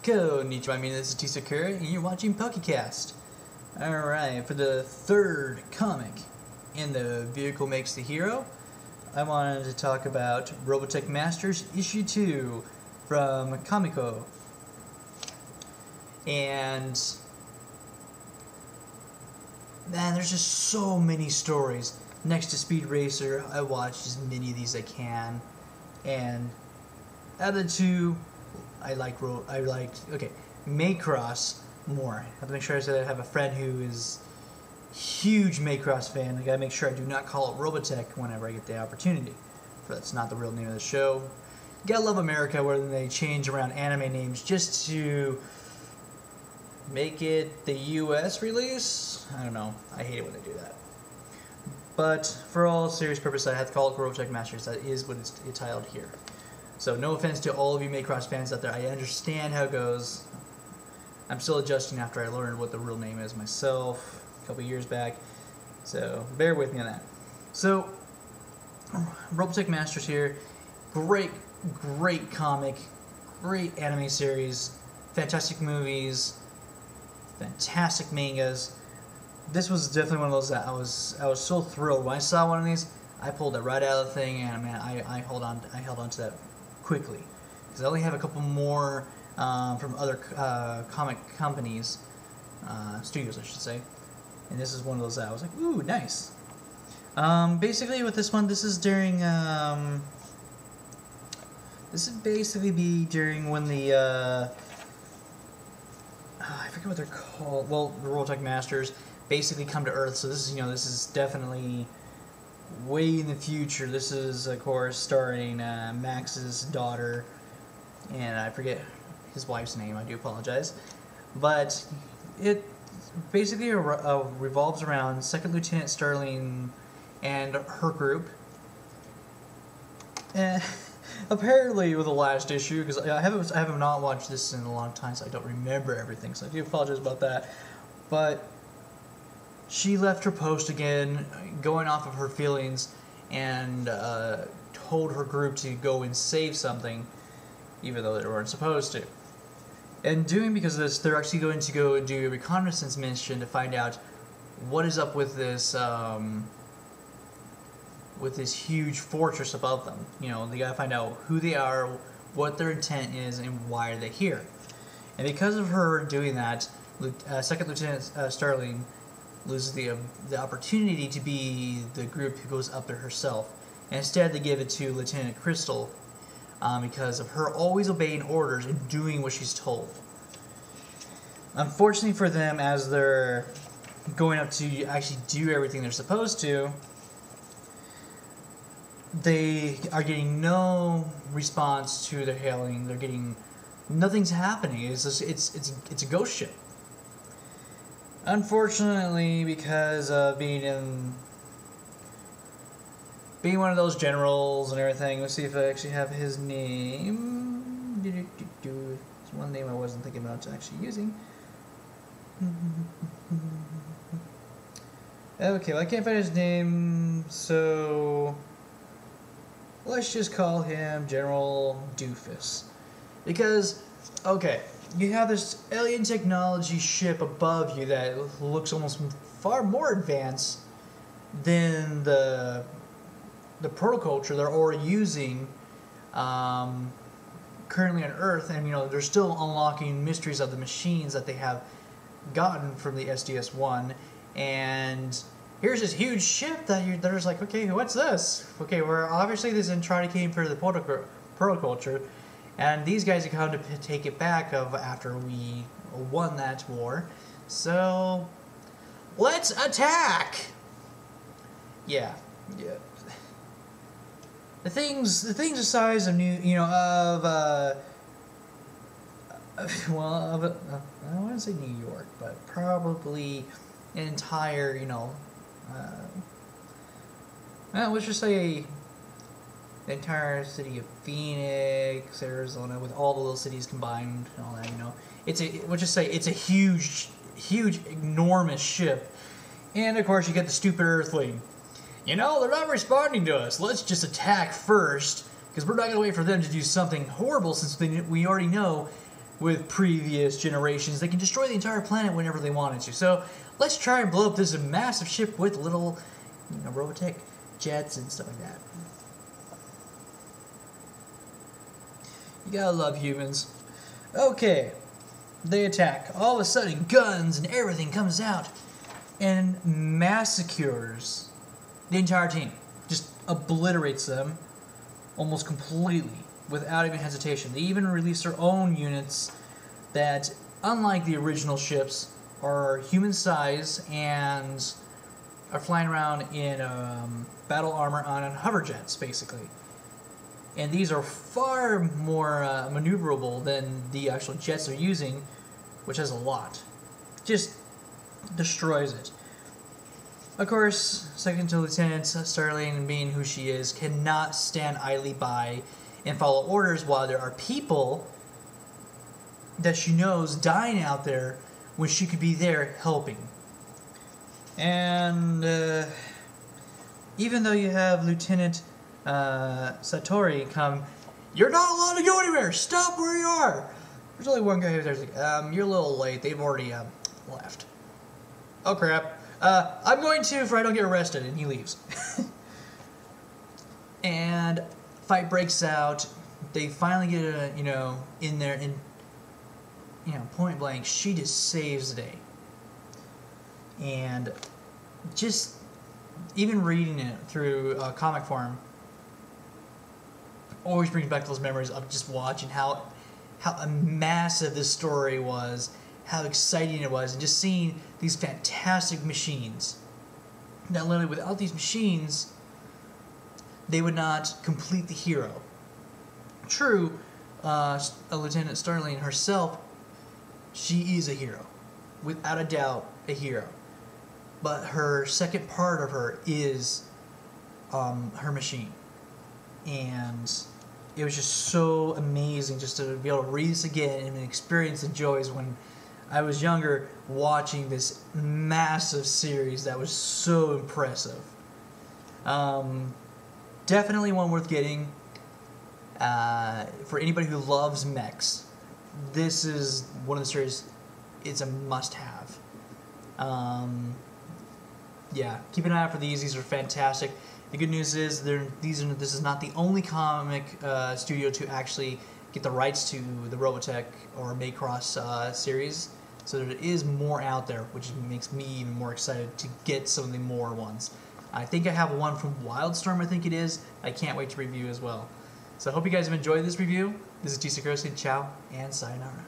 Konnichiwa, this is T-Sakura, and you're watching PokeCast. Alright, for the third comic in the Vehicle Makes the Hero, I wanted to talk about Robotech Masters Issue 2 from Comico. And man, there's just so many stories. Next to Speed Racer, I watched as many of these as I can, and out of the two, I liked Macross more. I have to make sure I have a friend who is a huge Macross fan. I gotta make sure I do not call it Robotech whenever I get the opportunity, for that's not the real name of the show. You gotta love America, where they change around anime names just to make it the US release. I don't know. I hate it when they do that. But for all serious purpose, I have to call it Robotech Masters. That is what it's titled here. So no offense to all of you Macross fans out there. I understand how it goes. I'm still adjusting after I learned what the real name is myself a couple years back. So bear with me on that. So Robotech Masters here. Great comic. Great anime series. Fantastic movies. Fantastic mangas. This was definitely one of those that I was so thrilled when I saw one of these. I pulled it right out of the thing, and man, I held on to that quickly, because I only have a couple more from other comic companies, studios I should say, and this is one of those that I was like, ooh, nice. Basically with this one, this is during this would basically be during when the I forget what they're called. Well, the Robotech Masters basically come to Earth. So this is, this is definitely way in the future. This is, of course, starring Max's daughter, and I forget his wife's name. I do apologize, but it basically revolves around Second Lieutenant Starling and her group. And apparently, with the last issue, because I have not watched this in a long time, so I don't remember everything. So I do apologize about that. But she left her post again, going off of her feelings, and told her group to go and save something, even though they weren't supposed to. And doing because of this, they're actually going to go do a reconnaissance mission to find out what is up with this huge fortress above them. They gotta find out who they are, what their intent is, and why are they here. And because of her doing that, Second Lieutenant Starling loses the opportunity to be the group who goes up there herself. And instead they give it to Lieutenant Crystal, because of her always obeying orders and doing what she's told. Unfortunately for them, as they're going up to actually do everything they're supposed to, they are getting no response to their hailing. They're getting nothing's happening. It's a ghost ship. Unfortunately, because of being one of those generals and everything. Let's see if I actually have his name. It's one name I wasn't thinking about actually using. Okay, well I can't find his name, so let's just call him General Doofus. Because, okay, you have this alien technology ship above you that looks almost far more advanced than the protoculture they're already using currently on Earth, and they're still unlocking mysteries of the machines that they have gotten from the SDS-1, and here's this huge ship that they're just like, okay, what's this? Okay, we're obviously this is trying to came for the protoculture, and these guys are coming to take it back after we won that war. So let's attack. Yeah. The things the size of I don't want to say New York, but probably an entire, let's just say the entire city of Phoenix, Arizona, with all the little cities combined and all that, we'll just say it's a huge, enormous ship. And of course you get the stupid Earthling. They're not responding to us. Let's just attack first, because we're not going to wait for them to do something horrible, since we already know with previous generations. They can destroy the entire planet whenever they wanted to. So let's try and blow up this massive ship with little, Robotech jets and stuff like that. You gotta love humans. Okay, they attack. All of a sudden, guns and everything comes out and massacres the entire team. Just obliterates them almost completely without even hesitation. They even release their own units that, unlike the original ships, are human size and are flying around in battle armor on hoverjets, basically. And these are far more maneuverable than the actual jets they're using, which has a lot. Just destroys it. Of course, Second Lieutenant Sterling, being who she is, cannot stand idly by and follow orders while there are people that she knows dying out there when she could be there helping. And even though you have Lieutenant Satori come, you're not allowed to go anywhere. Stop where you are. There's only one guy who's like, you're a little late. They've already left. Oh crap. I'm going to, if I don't get arrested, and he leaves. And fight breaks out. They finally get in there, and point blank, she just saves the day. And just even reading it through comic form always brings back those memories of just watching how massive this story was, how exciting it was, and just seeing these fantastic machines. Now, literally, without these machines, they would not complete the hero. True, Lieutenant Sterling herself, she is a hero. Without a doubt, a hero. But her second part of her is her machine. And it was just so amazing just to be able to read this again and experience the joys when I was younger watching this massive series that was so impressive. Definitely one worth getting. For anybody who loves mechs, this is one of the series. It's a must-have. Yeah, keep an eye out for these. These are fantastic. The good news is this is not the only comic studio to actually get the rights to the Robotech or Macross series. So there is more out there, which makes me even more excited to get some of the more ones. I think I have one from Wildstorm, I think it is. I can't wait to review as well. So I hope you guys have enjoyed this review. This is TC Ciao, and sayonara.